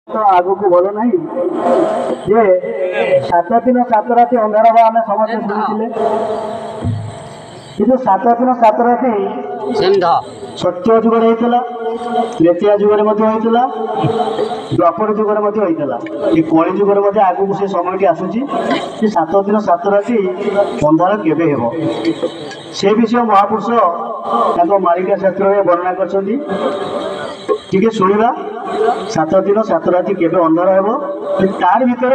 तो आगु को बोलो नहीं जे 7 दिन 7 राति अंधार हवा आम समस्त शुणी किंतु 7 दिन 7 राति सत्य जुगर होता त्रेतिया जुगर होता द्वापर जुगर होता ये कली जुगर आगु से समय आसूची 7 दिन 7 राति अंधार केवे हेब से विषय महापुरुष मालिका शास्त्र में वर्णना कर शुणा 7 दिन 7 राति केवे अंधार हेब तार भितर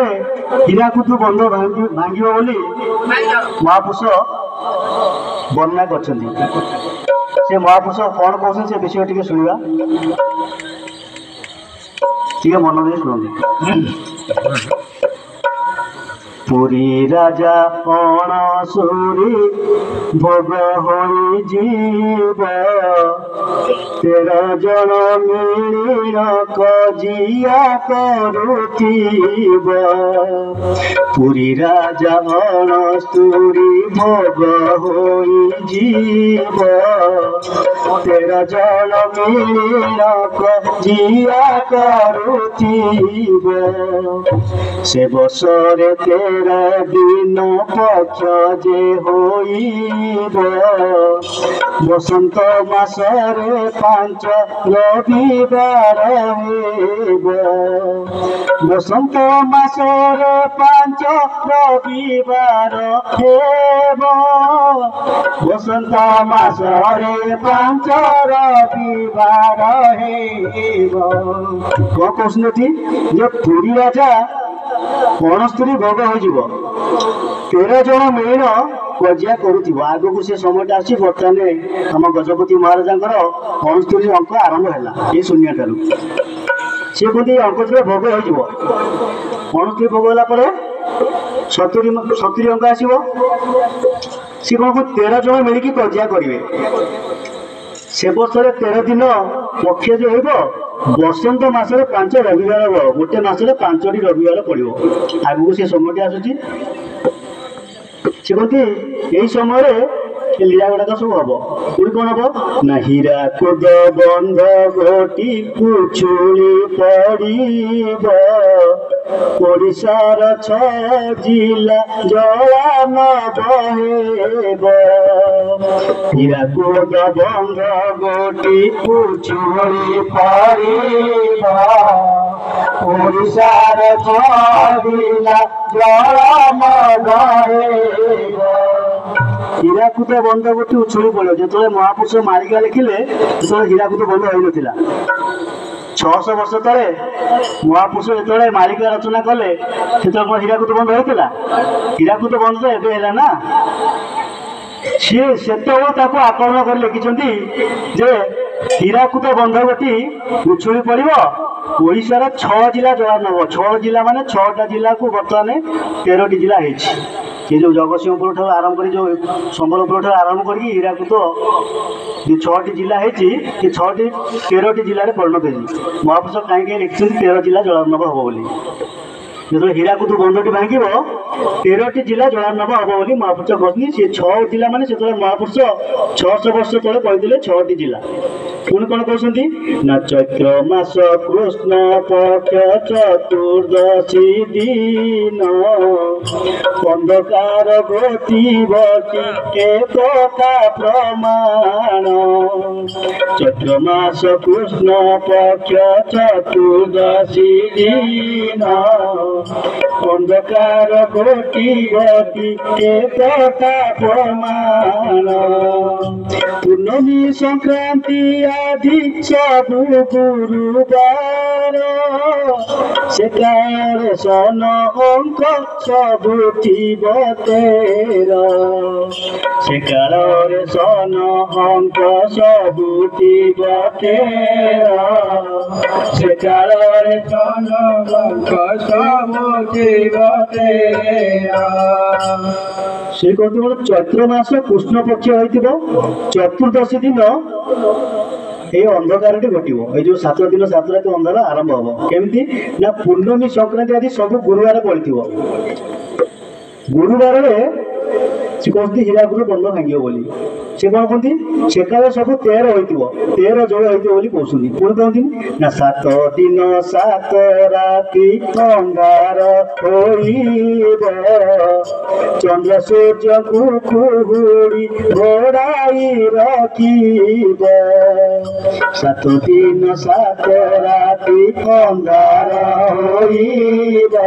हीराकुद बंध भांग बोली महापुरुष वर्णना कर से महापुरुष कौन कौन से विषय टी शुणा टे मन दे शुणु पुरी राजा अणसुरी भोग होई जीव 13 जन मिलिन कजिया करुथिब पुरी राजा अणसुरी भोग होई जीव 13 जन मिलिन कजिया करुथिब से बसरे 13 दिन पक्ष जे होइब बसंत मासरे 5 रविवार हेब बसंत मासरे 5 रविवार हेब बसंत मासरे 5 रविवार हेब कौन क्वेश्चन थी जे पुरी राजा अणस्तरी भोग हो 13 जन मिलिन कजिया करुथिब आगु से समय आसी बर्तमान आम गजपति महाराजा अणस्तरी अंक आरंभ है ये शून्य ठार सी कहते अंक भोग हो 69 भोग होगा 70 अंक आसो सी कौन 13 जन मिलिकी कजिया करेंगे से वर्ष 13 दिन पक्ष जो हो बसंत मासरे 5 रविवार हम गोटे मसरे 5 रविवार पड़ो आगू से समय आसूची से कहते यही समय लीला गुड़ाक सब हम पुणी कौन हम ना हीराकुद बंध घटी कुछुली पड़ब ओडिशार 6 जिला जला न बहेब हीराकुद बंध घटी कुछुली पड़ब ओडिशार 6 जिला जला न बहेब हीराकुद बंध गोटी उछुड़ी पड़ो जो महापुरुष मारिका लिखिले जो हीराकुद बंध हो 600 वर्ष तले महापुरुष जो मालिका रचना कले कौन हीराकुद बंध होता हीराकुद बंध तो एवं ना सी से आकलन कर लिखिं जे हीराकुद बंध गोटी उछुड़ी पड़ो ओडिशार 6 जिला जला नब 6 जिला माने 6टा जिला को बर्तमान 13टी जिला ये जो जगतसिंहपुर ठार आरंभ कर जो संबलपुर ठार आरंभ कर हीराकुद जो 6टी जिला है 13टी जिले में परिणत हो महापुरुष कहीं लिखिं 13 जिला जलार्णव हम बोली जो हीराकुद बंधटी भांग 13टी जिला जलार्णव हम बोली महापुरुष कहते सी 6 जिला मान से महापुरुष 600 वर्ष तले कहते 6टी जिला पुणी कौन कहते ना चैत्र मास कृष्ण पक्ष चतुर्दशी दिन अंधकार घटिब टीका प्रमाण चैत्र मास कृष्ण पक्ष चतुर्दशी दिन अंधकार घटिब टीका प्रमाण पूर्णमी संक्रांति आदि सब गुरुवार से सन अंक सब थिब 13 से सन अंक सब थिब 13 से सन अंक सब थिब 13 से कहते चैत्र मास कृष्ण पक्ष हो चतुर्दशी दिन ये अंधकार घटो ये 7 दिन 7 रात अंधार आरंभ हम केमती ना पूर्णमी संक्रांति आदि सब गुरुवार पड़ती गुरुवार से कहते हीराकुद बंध भांग बोली से कौन कहती सेकाले सब 13 होइतिबो 13 जोड़ होइतिबो बोली कहउछन्ती पुणी कहती ना 7 दिन 7 राति अंगार होइबो चंद्र सूर्य को कुहुड़ी घोड़ाई रखिबो 7 दिन 7 राति अंगार होइबो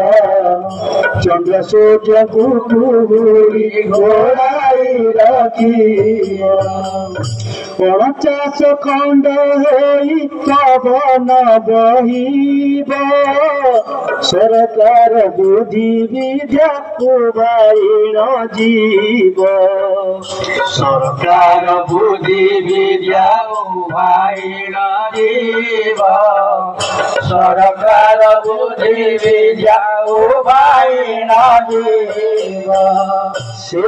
चंद्र सूर्य को कुहुड़ी घोड़ाई रखिबो 49 खंड होई पवन बहिब सरकार बुद्धि विद्या उभाइन जीव सरकार बुद्धि विद्या उभाइन जीव सरकार बुद्धि विद्या उभाइन जीव से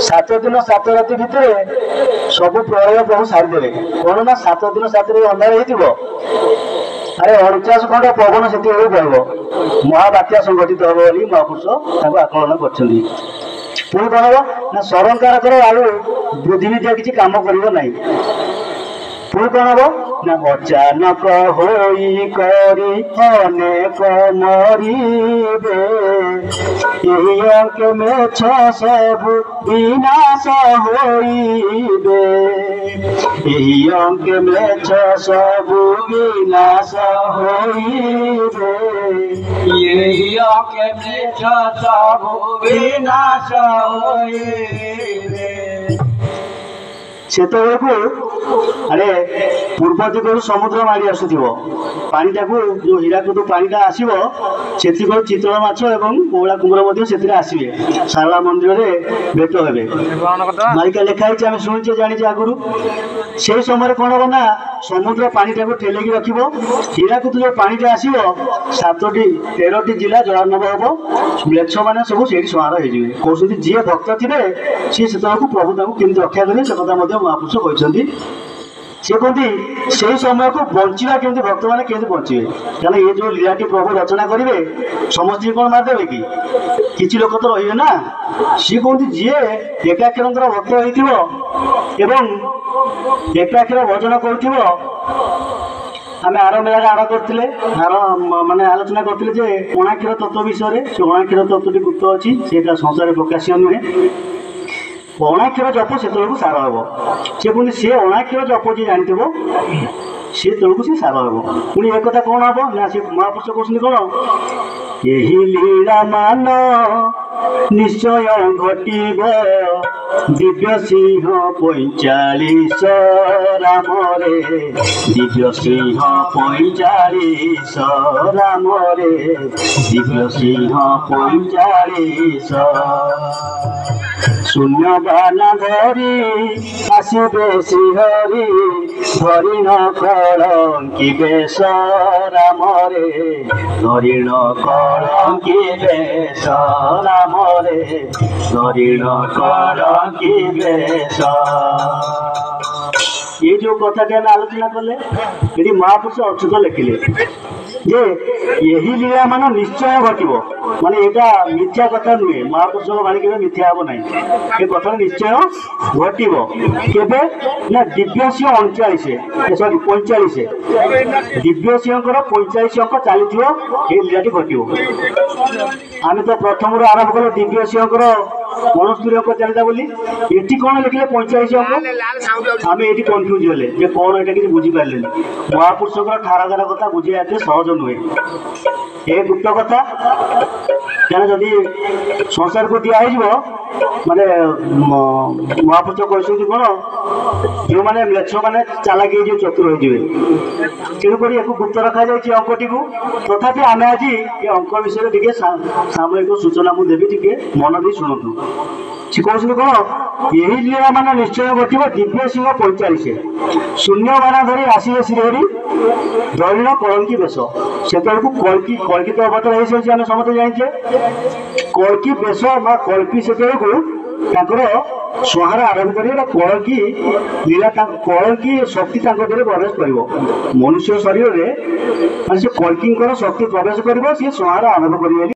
7 दिन 7 राति भितर सब प्रलय प्रभु सारिदेवे कौन ना 7 दिन 7 राति अंधार हो अरे 49 खंड पवन से बहब महाबात्या संगठित हम बोली महापुरुष आकलन कर पुणी कौन हम ना सरकार आउ बुद्धि विद्या किसी कम कर पुणी कौन हम ना अचानक होई करी अनेक मरिबे एही अंक में 6 सब विनाश होइबे एही अंक में 6 सब विनाश होइबे यही अंक में 6 सब विनाश होइबे सेतबेलू अरे पूर्व दिगरु समुद्र मारी आसुथिबो पानीटा को जो हीराकुद पानीटा आसीबो सेति को चितल माछ एवं कोला कुमर मध्ये सेतिरे आसीबे सारला मंदिर रे भेट हेबे मालिका लेखा है आम शुणुचे जानिचे आगुरु से समय कौन हम ना समुद्र पानीटा को ठेलेकी रखिबो हीराकुद जो पानीटा आसीबो 13टी जिला जलार्णव हबो म्लेच्छ माने सब सेठी सहार हो जिवे कहउछन्ती जे भक्त थिबे से सेतबेलू प्रभु ताकू केमति रक्षा करिवे से कथा मध्ये महापुरुष कहउछन्ती से कहते से समय को बंचा केमती भक्त मैंने केमती बचे क्या ये जो लीलाटी प्रभु रचना करेंगे समस्त कौन मारदेवे कि किसी लोक तो रही ना सी कहते जी एकाक्षर भक्त होकाक्षर भजन कर आम आर मेला आड़ करते आर मानने आलोचना करते अणाक्षर तत्व विषय से अणाक्षर तत्व गुप्त अच्छी से संसार प्रकाश्य नुहे अणाक्षर जप से सार हम से कहते सी अणाक्षर जप जी जानी सी तौक सी सार हम पुणी एक कथा कौन हम ना सी महापुरुष कहते कौन यही लीला मान निश्चय घटिब दिव्य सिंह 45 राम रे दिव्य सिंह 45 राम रे दिव्य सिंह 45 शून्य बाना धरी आसबे श्रीहरि धरिण कलंकी बेश राम रे धरिण कलंकी बेश राम रे धरिण कलंकी बेश ये जो कथा आलोचना कले ये महापुरुष अच्युत लिखिले जे यही लीला मान निश्चय घटब माने यहाँ मिथ्या कथा नुहे महापुरुष बाणी के मिथ्या हम ना ये कथा निश्चय घटब केबे ना दिव्य सिंह 39 सॉरी 45 दिव्य सिंह 45 अंक चली ये लीलाटी घटब आम तो प्रथम आरंभ कल दिव्य सिंह मनस्तूरी अंक चलता बोली ये कौन लिखिले 45 अंक आम ये कन्फ्यूज हेले कौन यहाँ किसी बुझीपारे महापुरुष ठारागार कथा बुझे सहज नुहे ये गुप्त कथा क्या जदि संसार को दिया माने महापुरुष कहते कौन जो मैंने म्लेच्छ मैंने चालाकी जो चतुर हो तेणुक गुप्त रखा जाए अंकटी को तथापि आम आज ये अंक विषय टे सामयिक सूचना मुझे देवी टे मन दी शुणु सी कहते कौन यही लीला मान निश्चय घटब दिव्य सिंह 45 शून्य बाना धरी आसबे श्रीहरि धरिण कलंकी बेश से कल्की कल्की तो अवतार हो समस्त जाने कल्की बेश कल्की से संहार आरंभ कर कलंकी लीला कलंकी शक्ति प्रवेश कर मनुष्य शरीर में कल्की शक्ति प्रवेश कर संहार आरंभ कर